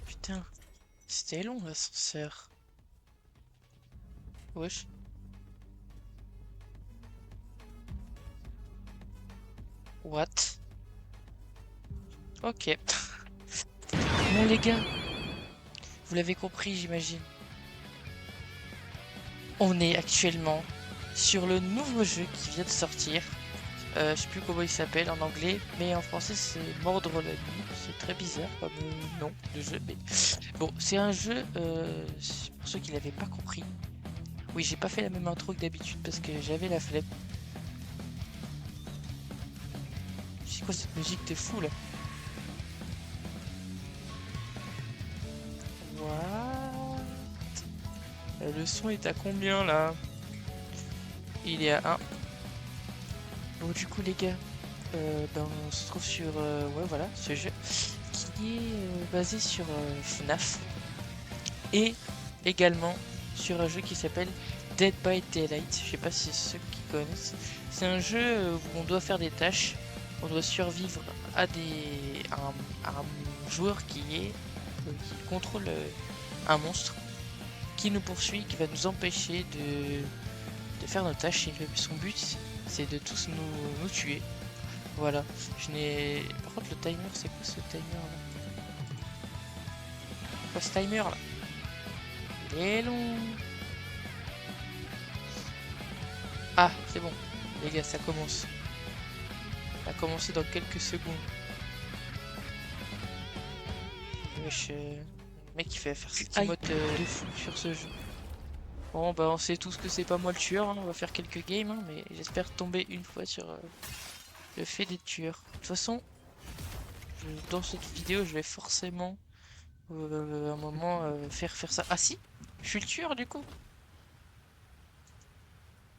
Putain, c'était long l'ascenseur. Wesh. What? Ok. Bon les gars, vous l'avez compris j'imagine. On est actuellement sur le nouveau jeu qui vient de sortir. Je sais plus comment il s'appelle en anglais, mais en français c'est Mordre la nuit. C'est très bizarre comme nom de jeu, mais bon, c'est un jeu, pour ceux qui l'avaient pas compris. Oui, j'ai pas fait la même intro que d'habitude parce que j'avais la flemme. C'est quoi cette musique de fou là? What? Le son est à combien là? Il est à 1. Bon du coup les gars, ben, on se trouve sur ouais voilà ce jeu qui est basé sur FNAF et également sur un jeu qui s'appelle Dead by Daylight. Je sais pas si ceux qui connaissent. C'est un jeu où on doit faire des tâches, on doit survivre à un joueur qui contrôle un monstre qui nous poursuit, qui va nous empêcher de faire nos tâches. Et son but, c'est de tous nous tuer. Voilà. Je n'ai. Par contre, le timer, c'est quoi ce timer là? Quoi ce timer là? Il est long. Ah, c'est bon. Les gars, ça commence. Ça a commencé dans quelques secondes. Wesh, le mec, il fait faire ses Aïe. emotes de fou sur ce jeu. Bon, bah, on sait tous que c'est pas moi le tueur. Hein. On va faire quelques games, hein, mais j'espère tomber une fois sur le fait d'être tueur. De toute façon, dans cette vidéo, je vais forcément un moment faire ça. Ah si, je suis le tueur du coup.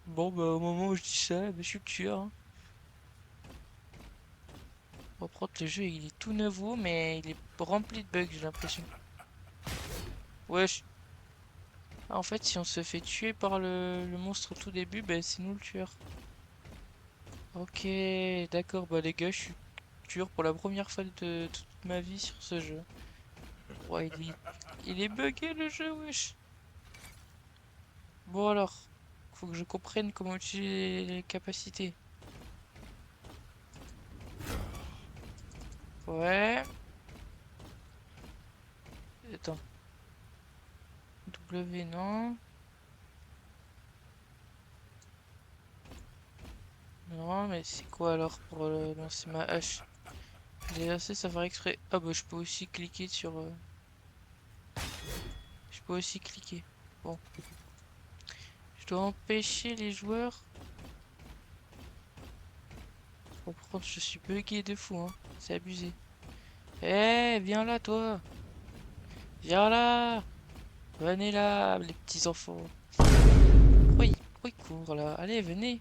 Bon bah au moment où je dis ça, bah, je suis le tueur. Hein. Bon, par contre, le jeu il est tout nouveau, mais il est rempli de bugs, j'ai l'impression. Wesh. Ah, en fait, si on se fait tuer par le monstre au tout début, bah c'est nous le tueur. Ok, d'accord, bah les gars, je suis tueur pour la première fois de toute ma vie sur ce jeu. Ouais, il est bugué le jeu, wesh. Bon alors, faut que je comprenne comment utiliser les capacités. Ouais. Attends. W, non. Non, mais c'est quoi alors pour lancer ma hache? J'ai lancé ça faire exprès. Ah bah je peux aussi cliquer sur... Je peux aussi cliquer. Bon. Je dois empêcher les joueurs. Bon, par contre, je suis bugué de fou, hein. C'est abusé. Eh, viens là, toi. Viens là. Venez là, les petits enfants. Pourquoi ils courent là? Allez, venez.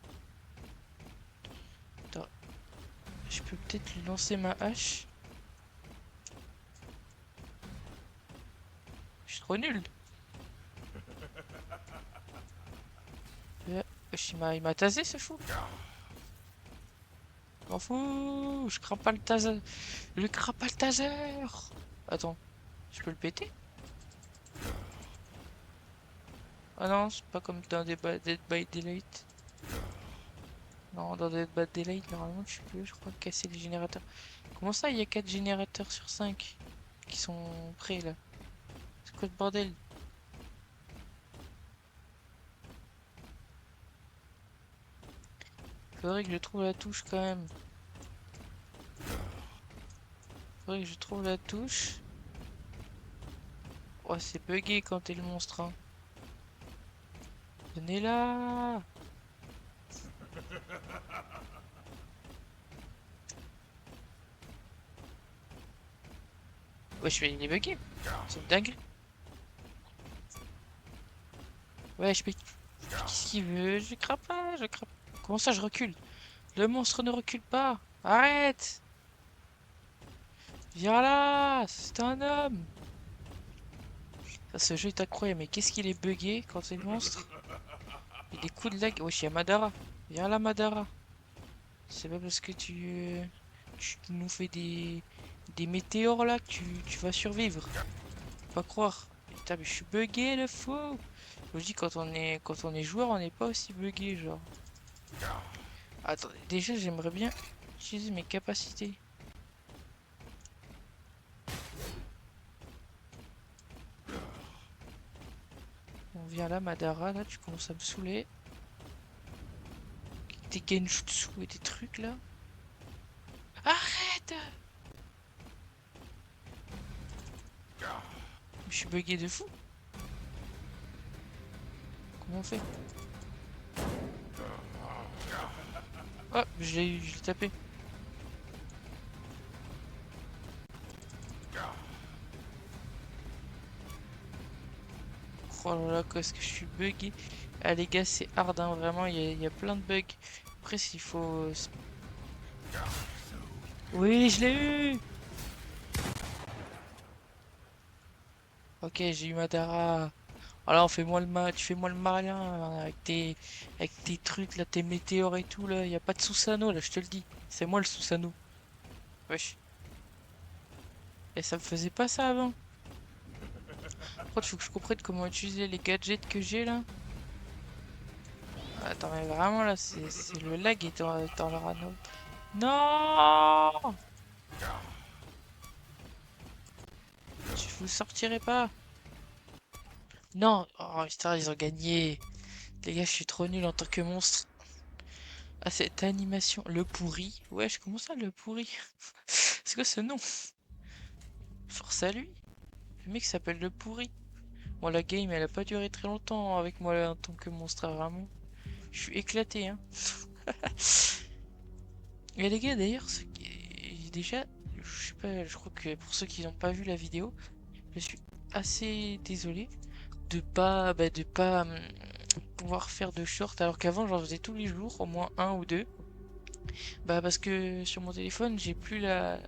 Attends. Je peux peut-être lui lancer ma hache. Je suis trop nul. Il m'a tasé ce fou. M'en fous, je crains pas le taser. Je crains pas le taser. Attends, je peux le péter? Ah non, c'est pas comme dans Dead by Daylight. Non, dans Dead by Daylight, normalement, tu peux, je crois, casser les générateurs. Comment ça, il y a 4 générateurs sur 5 qui sont prêts là? C'est quoi ce bordel? Faudrait que je trouve la touche quand même. Faudrait que je trouve la touche. Oh, c'est bugué quand t'es le monstre, hein. Venez là! Ouais, je vais il est bugué. C'est une dingue. Ouais, je peux. Qu'est-ce qu'il veut? Je crains pas, je crains pas. Comment ça, je recule? Le monstre ne recule pas. Arrête! Viens là! C'est un homme! Ça, ce jeu est incroyable, mais qu'est-ce qu'il est bugué quand c'est le monstre? Il y a des coups de lag. Wesh, il y a Madara. Viens là, Madara. C'est pas parce que tu nous fais des météores là que tu vas survivre. pas croire. Putain, mais je suis bugué, le fou. Je vous dis, quand on est joueur, on n'est pas aussi bugué, genre. Attendez, déjà, j'aimerais bien utiliser mes capacités. On vient là, Madara, là, tu commences à me saouler. Des genjutsu et des trucs, là. Arrête! Je suis bugué de fou. Comment on fait? Oh, je l'ai tapé. Oh là là, qu'est-ce que je suis bugué. Ah les gars, c'est hard, hein, vraiment, il y a plein de bugs. Après, s'il faut... Oui, je l'ai eu! Ok, j'ai eu Madara. Alors, fais-moi le match, fais-moi le malin hein, avec tes trucs, là, tes météores et tout, là. Il a pas de Susanoo, là, je te le dis. C'est moi le Susanoo. Wesh. Et ça me faisait pas ça avant. Par contre, faut que je comprenne comment utiliser les gadgets que j'ai, là. Attends, mais vraiment, là, c'est le lag est dans le anneau. Non! Je vous sortirai pas. Non! Oh, putain, ils ont gagné. Les gars, je suis trop nul en tant que monstre. Ah, cette animation. Le pourri. Wesh, comment ça, le pourri? C'est quoi ce nom? Force à lui. Le mec s'appelle le pourri. Bon, la game, elle a pas duré très longtemps avec moi là, en tant que monstre, hein, vraiment. Je suis éclaté, hein. Et les gars, d'ailleurs, déjà, je sais pas, je crois que pour ceux qui n'ont pas vu la vidéo, je suis assez désolé de pas pouvoir faire de short alors qu'avant j'en faisais tous les jours, au moins un ou deux. Bah parce que sur mon téléphone, j'ai plus la,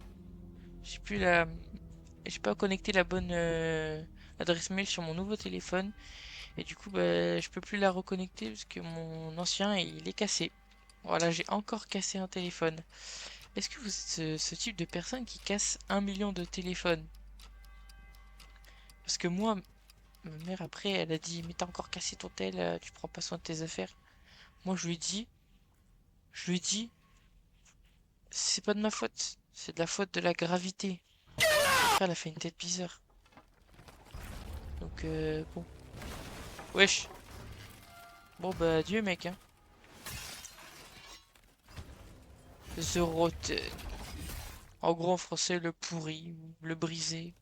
j'ai pas connecté la bonne adresse mail sur mon nouveau téléphone et du coup bah je peux plus la reconnecter parce que mon ancien il est cassé. Voilà, j'ai encore cassé un téléphone. Est-ce que vous êtes ce type de personne qui casse 1 million de téléphones? Parce que moi, ma mère après elle a dit mais t'as encore cassé ton tel, tu prends pas soin de tes affaires. Moi je lui ai dit c'est pas de ma faute, c'est de la faute de la gravité. Après elle a fait une tête bizarre. Donc bon. Wesh. Bon bah adieu mec hein. The Rotten. En gros en français le pourri, le brisé.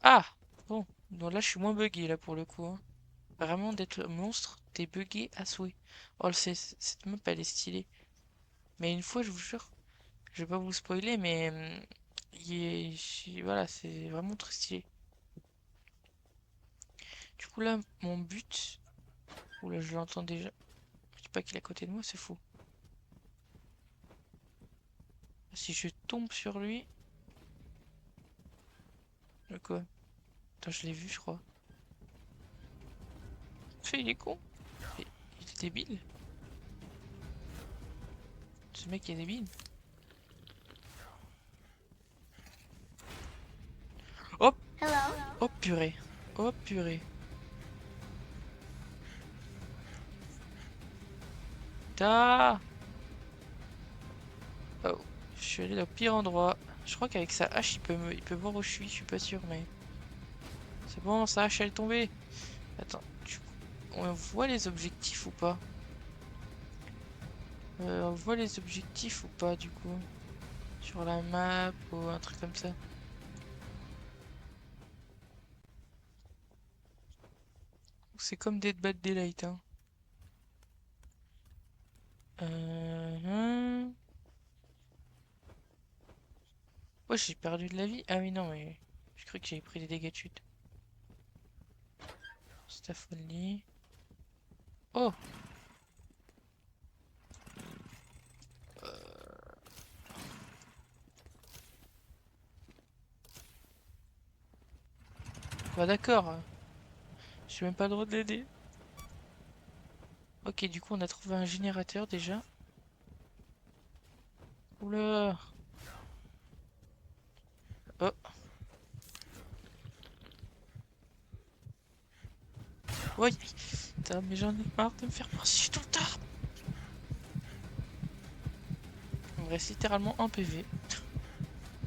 Ah! Bon, donc là je suis moins bugué là pour le coup, hein. Vraiment d'être monstre, t'es bugué à souhait. Oh cette map elle est stylée. Mais une fois je vous jure, je vais pas vous spoiler mais voilà c'est vraiment très stylé. Du coup là mon but... Oula je l'entends déjà. Je dis pas qu'il est à côté de moi, c'est fou. Si je tombe sur lui... Le quoi? Attends, je l'ai vu, je crois. Il est con. Il est débile. Ce mec est débile. Hop! Oh purée. Oh purée. Ta. Oh. Je suis allé au pire endroit. Je crois qu'avec sa hache, il peut voir où je suis pas sûr, mais... C'est bon, sa hache, elle est tombée. Attends, on voit les objectifs ou pas? On voit les objectifs ou pas, du coup? Sur la map ou un truc comme ça. C'est comme Dead by Daylight, hein. Hum. Ouais, j'ai perdu de la vie. Ah oui, non, mais... Je crois que j'avais pris des dégâts de chute. Staff only. Oh! Bah d'accord. J'ai même pas le droit de l'aider. Ok, du coup, on a trouvé un générateur déjà. Oula! Oh! Ouais, putain, mais j'en ai marre de me faire poursuivre tout le temps. Il me reste littéralement 1 PV.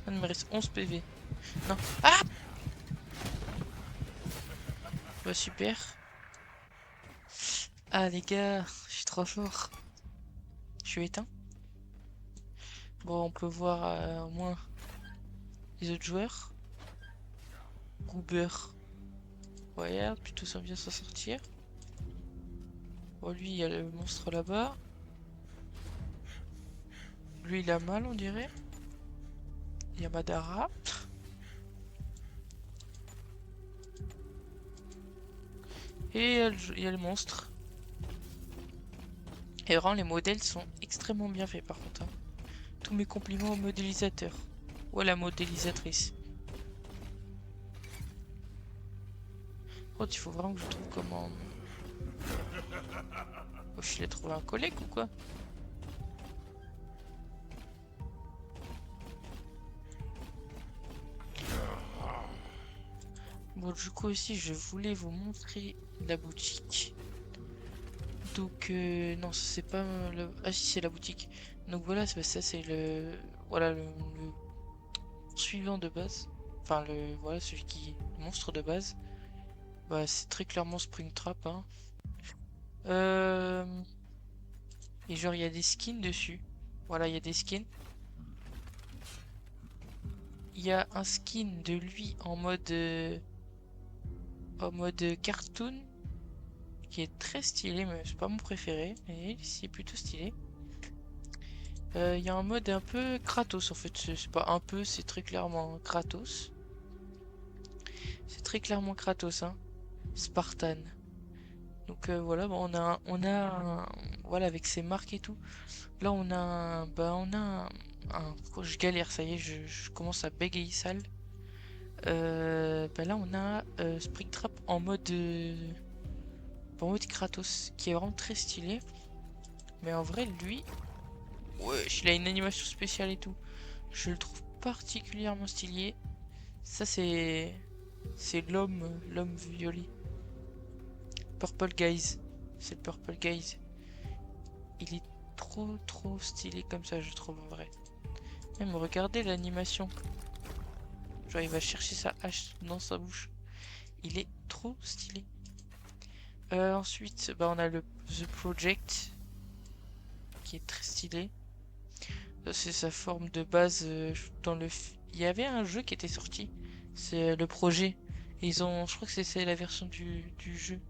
Il me reste 11 PV. Non. Ah! Bah super. Ah les gars, je suis trop fort. Je suis éteint. Bon, on peut voir au moins les autres joueurs. Goober. Ouais, plutôt ça bien s'en sortir. Bon, lui, il y a le monstre là-bas. Lui, il a mal, on dirait. Il y a Madara. Et il y a le monstre. Et vraiment, les modèles sont extrêmement bien faits, par contre, hein. Tous mes compliments au modélisateur. Ou à la modélisatrice. Par contre, il faut vraiment que je trouve comment... Oh, je l'ai trouvé un collègue ou quoi? Bon, du coup, aussi, je voulais vous montrer la boutique. Donc, non, ça c'est pas ah si, c'est la boutique. Donc voilà, ça c'est le... Voilà, le suivant de base. Enfin, voilà, celui qui... Le monstre de base. Bah, c'est très clairement Springtrap, hein. Euh... Et genre, il y a des skins dessus. Voilà, il y a des skins. Il y a un skin de lui en mode cartoon, qui est très stylé, mais c'est pas mon préféré. Mais c'est plutôt stylé. Il y a un mode un peu Kratos en fait. C'est pas un peu, c'est très clairement Kratos. C'est très clairement Kratos, hein. Spartan. Donc voilà, bon, voilà, avec ses marques et tout. Là, on a oh, je galère, ça y est, je commence à bégayer sale. Bah là, on a Springtrap en mode Kratos, qui est vraiment très stylé. Mais en vrai, lui, ouais, il a une animation spéciale et tout. Je le trouve particulièrement stylé. Ça, c'est l'homme violet. Purple Guys. C'est le Purple Guys. Il est trop stylé comme ça, je trouve en vrai. Même regardez l'animation. Genre, il va chercher sa hache dans sa bouche. Il est trop stylé. Ensuite, bah, on a le The Project qui est très stylé. C'est sa forme de base dans le. Il y avait un jeu qui était sorti. C'est le projet. Et ils ont. Je crois que c'est la version du jeu.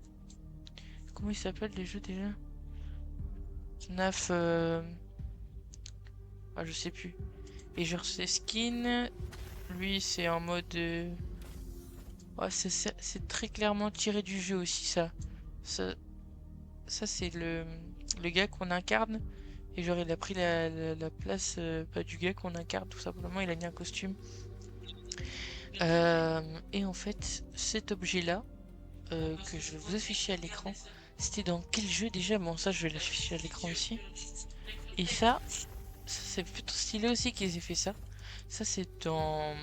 Comment il s'appelle les jeux déjà? FNAF. Ah, je sais plus. Et genre, ses skins. Lui, c'est en mode. Ouais, c'est très clairement tiré du jeu aussi, ça. Ça, ça c'est le gars qu'on incarne. Et genre, il a pris la place bah, du gars qu'on incarne, tout simplement. Il a mis un costume. Et en fait, cet objet-là, que je vais vous afficher à l'écran, c'était dans quel jeu déjà? Bon, ça, je vais l'afficher à l'écran aussi. Et ça c'est plutôt stylé aussi qu'ils aient fait ça. Ça, c'est dans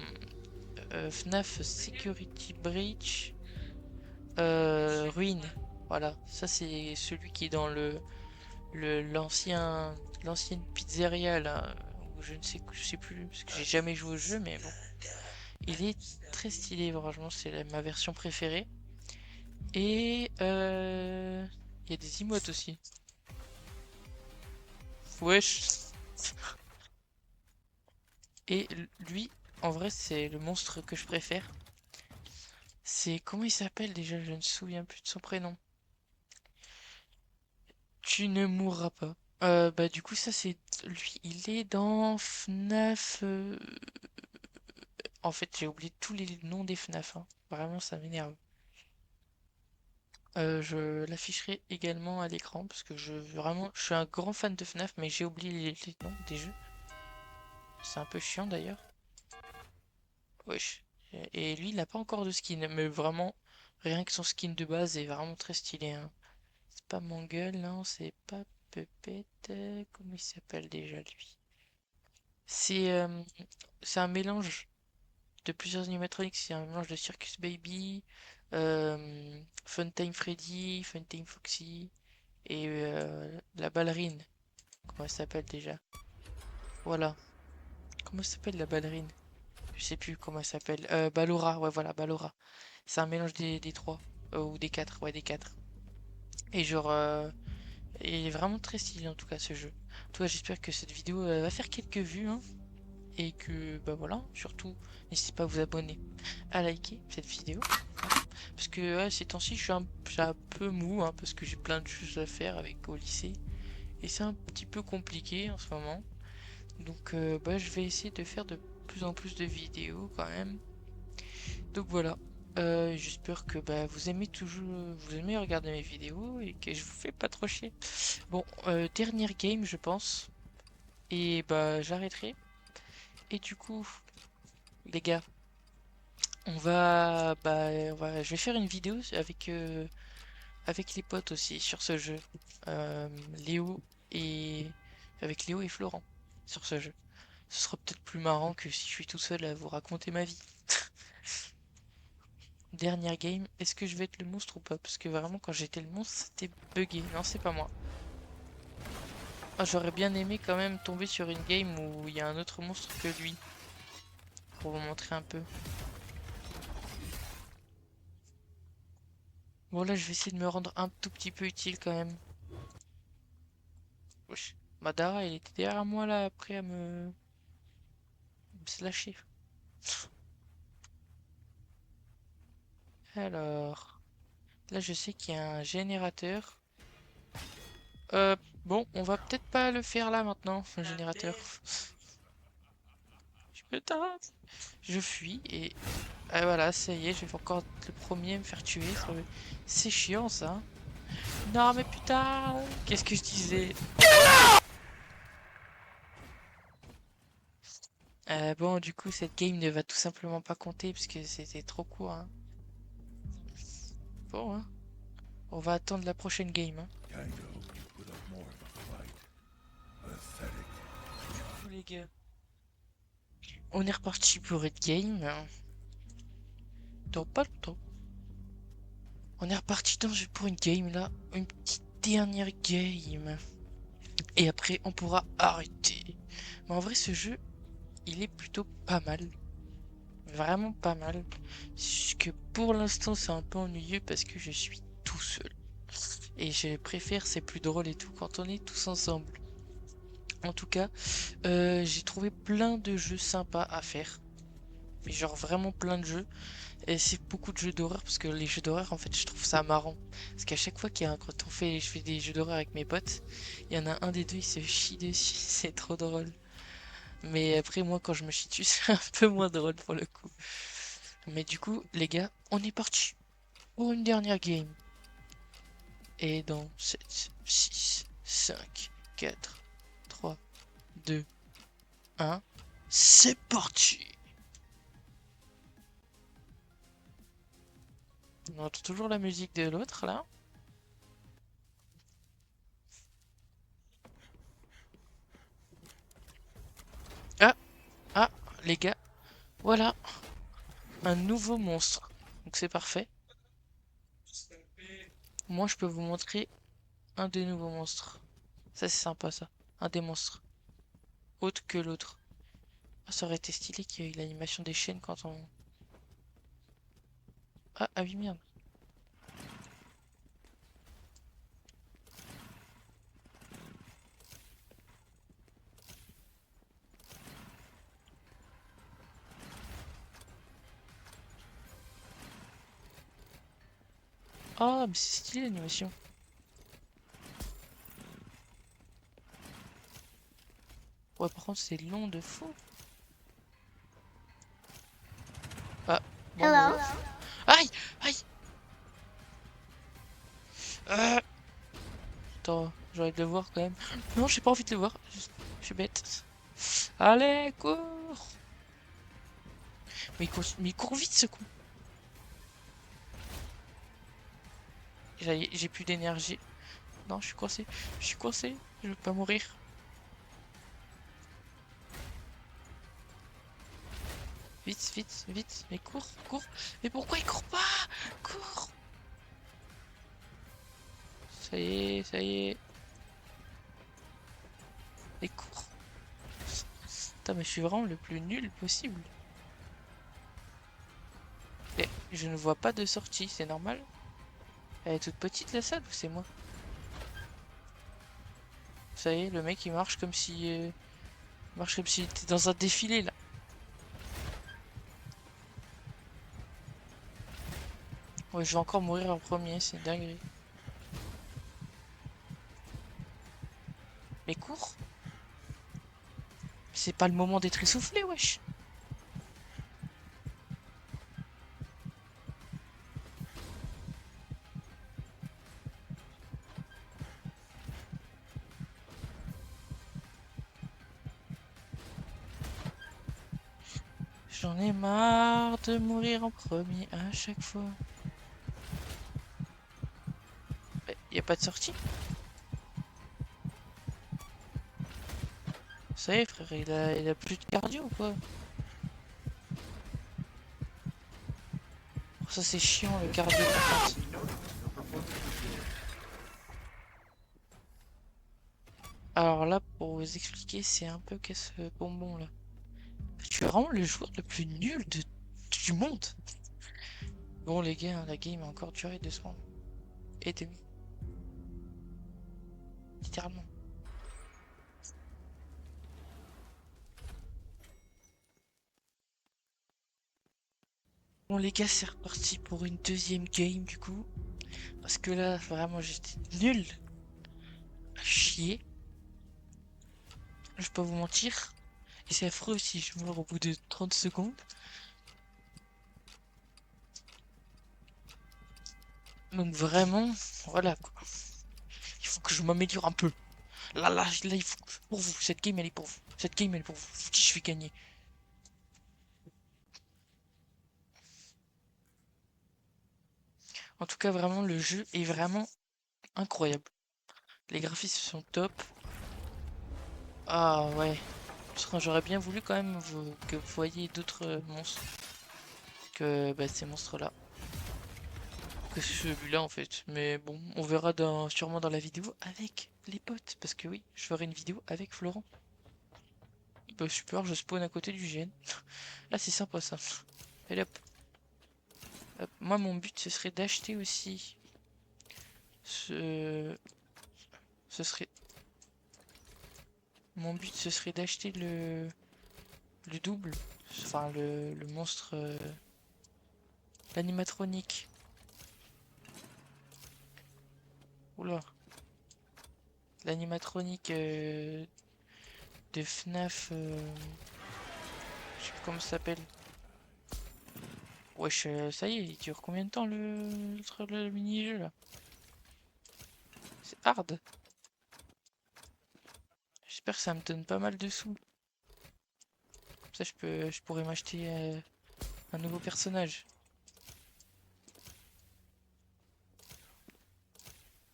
FNAF Security Breach Ruin. Voilà, ça c'est celui qui est dans l'ancienne pizzeria là, où je sais plus parce que j'ai jamais joué au jeu, mais bon, il est très stylé, franchement, c'est ma version préférée. Et il y a des emotes aussi. Wesh. Et lui, en vrai, c'est le monstre que je préfère. C'est comment il s'appelle déjà? Je ne me souviens plus de son prénom. Tu ne mourras pas. Bah du coup ça c'est lui, il est dans FNAF. En fait j'ai oublié tous les noms des FNAF, hein. Vraiment ça m'énerve. Je l'afficherai également à l'écran parce que je suis un grand fan de FNAF mais j'ai oublié les noms des jeux. C'est un peu chiant d'ailleurs. Wesh. Et lui il n'a pas encore de skin mais vraiment rien que son skin de base est vraiment très stylé, hein. C'est pas Mangle, non, c'est pas Puppet. Comment il s'appelle déjà lui? C'est euh, c'est un mélange de plusieurs animatronics. C'est un mélange de Circus Baby, Funtime Freddy, Funtime Foxy et la ballerine. Comment elle s'appelle déjà? Voilà. Comment s'appelle la ballerine? Je sais plus comment elle s'appelle. Ballora, ouais voilà, Ballora. C'est un mélange des trois. Ou des quatre, ouais des quatre. Et genre, il est vraiment très stylé en tout cas ce jeu. En tout cas, j'espère que cette vidéo va faire quelques vues, hein, et que, bah voilà, surtout, n'hésitez pas à vous abonner, à liker cette vidéo. Hein, parce que ouais, ces temps-ci, je suis un peu mou, hein, parce que j'ai plein de choses à faire avec au lycée. Et c'est un petit peu compliqué en ce moment. Donc, bah, je vais essayer de faire de plus en plus de vidéos quand même. Donc voilà. J'espère que bah, vous aimez toujours, vous aimez regarder mes vidéos et que je vous fais pas trop chier. Bon, dernière game, je pense. Et bah, j'arrêterai. Et du coup, les gars, je vais faire une vidéo avec les potes aussi sur ce jeu. Euh, Léo et avec Léo et Florent sur ce jeu. Ce sera peut-être plus marrant que si je suis tout seul à vous raconter ma vie. Dernière game, est-ce que je vais être le monstre ou pas? Parce que vraiment, quand j'étais le monstre, c'était buggé. Non, c'est pas moi. Ah, j'aurais bien aimé quand même tomber sur une game où il y a un autre monstre que lui. Pour vous montrer un peu. Bon, là, je vais essayer de me rendre un tout petit peu utile quand même. Wesh. Madara, il était derrière moi là, après à me slasher. Alors, là, je sais qu'il y a un générateur. Euh, bon, on va peut-être pas le faire là maintenant, le générateur. Je me tape. Je fuis et ah, voilà, ça y est, je vais encore être le premier à me faire tuer. C'est chiant ça. Non mais putain, qu'est-ce que je disais? Bon, du coup, cette game ne va tout simplement pas compter puisque c'était trop court, hein. Bon, hein, on va attendre la prochaine game, hein. Du coup, les gars, on est reparti pour une game, hein. Dans pas longtemps. On est reparti pour une game là, une petite dernière game. Et après, on pourra arrêter. Mais en vrai, ce jeu, il est plutôt pas mal. Vraiment pas mal. C'est que pour l'instant, c'est un peu ennuyeux parce que je suis tout seul. Et je préfère, c'est plus drôle et tout quand on est tous ensemble. En tout cas, j'ai trouvé plein de jeux sympas à faire. Mais genre vraiment plein de jeux. Et c'est beaucoup de jeux d'horreur parce que les jeux d'horreur, en fait, je trouve ça marrant. Parce qu'à chaque fois quand je fais des jeux d'horreur avec mes potes, il y en a un des deux, il se chie dessus. C'est trop drôle. Mais après, moi, quand je me chie dessus, c'est un peu moins drôle pour le coup. Mais du coup, les gars, on est parti pour une dernière game. Et dans 7, 6, 5, 4, 3, 2, 1, c'est parti! On entend toujours la musique de l'autre là. Ah, ah, les gars, voilà, un nouveau monstre. Donc c'est parfait. Moi, je peux vous montrer un des nouveaux monstres. Ça, c'est sympa ça. Un des monstres. Autre que l'autre. Ah, ça aurait été stylé qu'il y ait l'animation des chaînes quand on... Ah, ah oui, merde. Ah, mais c'est stylé l'animation. Ouais, par contre, c'est long de fou. Ah, bon, bah, Hello. ouais. Aïe! Aïe! Attends, j'aurais de le voir quand même. Non, j'ai pas envie de le voir. Je suis bête. Allez, cours! Mais il court vite ce con. J'ai plus d'énergie. Non, je suis coincé. Je suis coincé. Je veux pas mourir. Vite, vite, vite. Mais cours, cours. Mais pourquoi il court pas? Cours! Ça y est, ça y est. Et cours. Putain, mais je suis vraiment le plus nul possible. Et je ne vois pas de sortie, c'est normal. Elle est toute petite la salle ou c'est moi? Ça y est, le mec il marche comme si... il marche comme s'il était dans un défilé là. Ouais, je vais encore mourir en premier, c'est une dinguerie. Mais cours. C'est pas le moment d'être essoufflé, wesh. J'en ai marre de mourir en premier à chaque fois. Y a pas de sortie? Ça y est, frère, il a plus de cardio ou quoi? Oh, ça c'est chiant le cardio par contre. Alors là, pour vous expliquer, c'est un peu qu'est-ce bonbon là. Je suis vraiment le joueur le plus nul du monde. Bon les gars, la game a encore duré 2 secondes. Et demi, littéralement. Bon les gars, c'est reparti pour une deuxième game du coup. Parce que là, vraiment, j'étais nul à chier. Je vais pas vous mentir. Et c'est affreux si je meurs au bout de 30 secondes. Donc vraiment, voilà quoi. Il faut que je m'améliore un peu. Là, il faut... Pour vous, cette game elle est pour vous. Cette game elle est pour vous. Je vais gagner. En tout cas, vraiment, le jeu est vraiment incroyable. Les graphismes sont top. Ah ouais. J'aurais bien voulu quand même que vous voyiez d'autres monstres que bah, ces monstres-là. Que celui-là en fait. Mais bon, on verra sûrement dans la vidéo avec les potes. Parce que oui, je ferai une vidéo avec Florent. Bah super, je spawn à côté du GN. Là c'est sympa ça. Allez hop. Hop. Moi mon but ce serait d'acheter aussi ce... Ce serait... Mon but ce serait d'acheter le double. Enfin le monstre... l'animatronique. Oula. L'animatronique de FNAF... je sais plus comment ça s'appelle. Wesh, ça y est, il dure combien de temps le mini-jeu là? C'est hard. J'espère que ça me donne pas mal de sous. Comme ça, je pourrais m'acheter un nouveau personnage.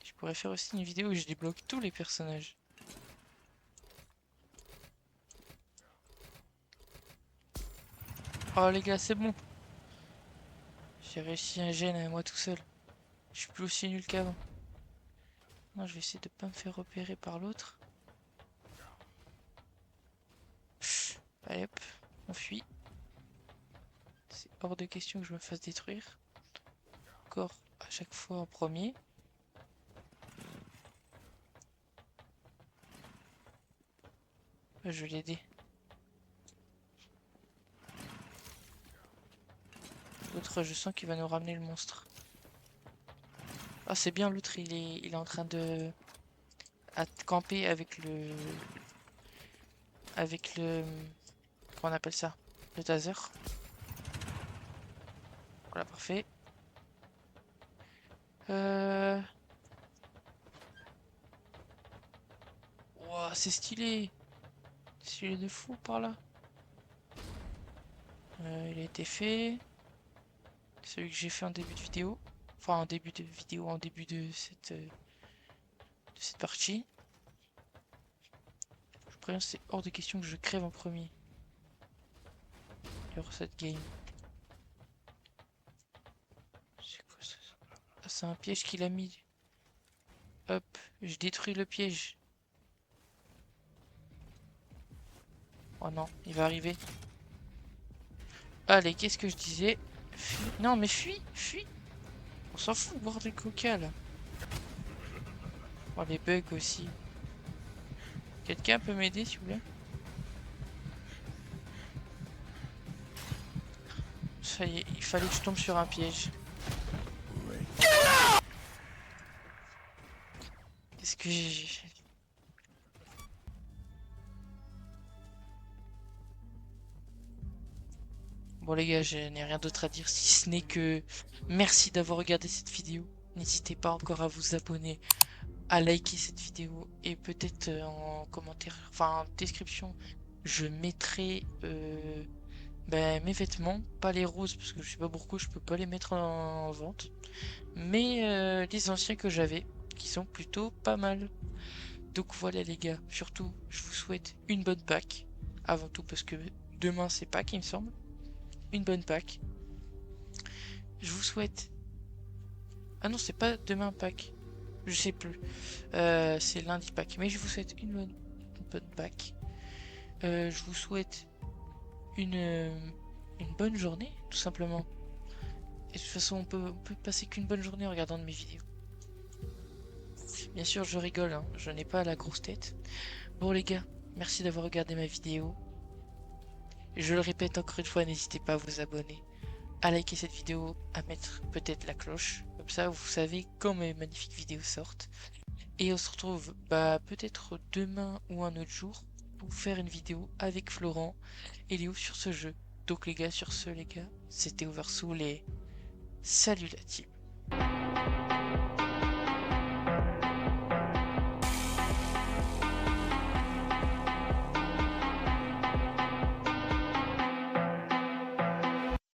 Je pourrais faire aussi une vidéo où je débloque tous les personnages. Oh les gars, c'est bon. J'ai réussi un gène à moi tout seul. Je suis plus aussi nul qu'avant. Non, je vais essayer de pas me faire repérer par l'autre. Allez hop, on fuit. C'est hors de question que je me fasse détruire. Encore à chaque fois en premier. Je vais l'aider. L'autre, je sens qu'il va nous ramener le monstre. Ah, c'est bien, l'autre, il est en train de camper avec le, comment on appelle ça? Le taser. Voilà, parfait. Euh... Ouah, c'est stylé. Stylé de fou par là. Il a été fait. Celui que j'ai fait en début de vidéo. Enfin, en début de vidéo, en début de cette partie. Je préviens, c'est hors de question que je crève en premier. Sur cette game. C'est quoi ça? Ah, c'est un piège qu'il a mis. Hop, je détruis le piège. Oh non, il va arriver. Allez, qu'est-ce que je disais? Fuis. Non, mais fuis, fuis. On s'en fout, bordel coca, là. Oh, les bugs aussi. Quelqu'un peut m'aider, s'il vous plaît? Ça y est, il fallait que je tombe sur un piège. Qu'est-ce que j'ai... Bon les gars, je n'ai rien d'autre à dire si ce n'est que merci d'avoir regardé cette vidéo. N'hésitez pas encore à vous abonner, à liker cette vidéo et peut-être en commentaire, enfin en description, je mettrai mes vêtements, pas les roses parce que je sais pas pourquoi je peux pas les mettre en vente, mais les anciens que j'avais qui sont plutôt pas mal. Donc voilà les gars, surtout je vous souhaite une bonne Pâques avant tout parce que demain c'est Pâques il me semble. Une bonne Pâques. Je vous souhaite... Ah non, c'est pas demain Pâques. Je sais plus. C'est lundi Pâques. Mais je vous souhaite une bonne Pâques. Je vous souhaite une bonne journée, tout simplement. Et de toute façon, on peut passer qu'une bonne journée en regardant de mes vidéos. Bien sûr, je rigole, hein. Je n'ai pas la grosse tête. Bon les gars, merci d'avoir regardé ma vidéo. Je le répète encore une fois, n'hésitez pas à vous abonner, à liker cette vidéo, à mettre peut-être la cloche. Comme ça, vous savez quand mes magnifiques vidéos sortent. Et on se retrouve peut-être demain ou un autre jour pour faire une vidéo avec Florent et Léo sur ce jeu. Donc les gars, sur ce les gars, c'était Oversoul et salut la team.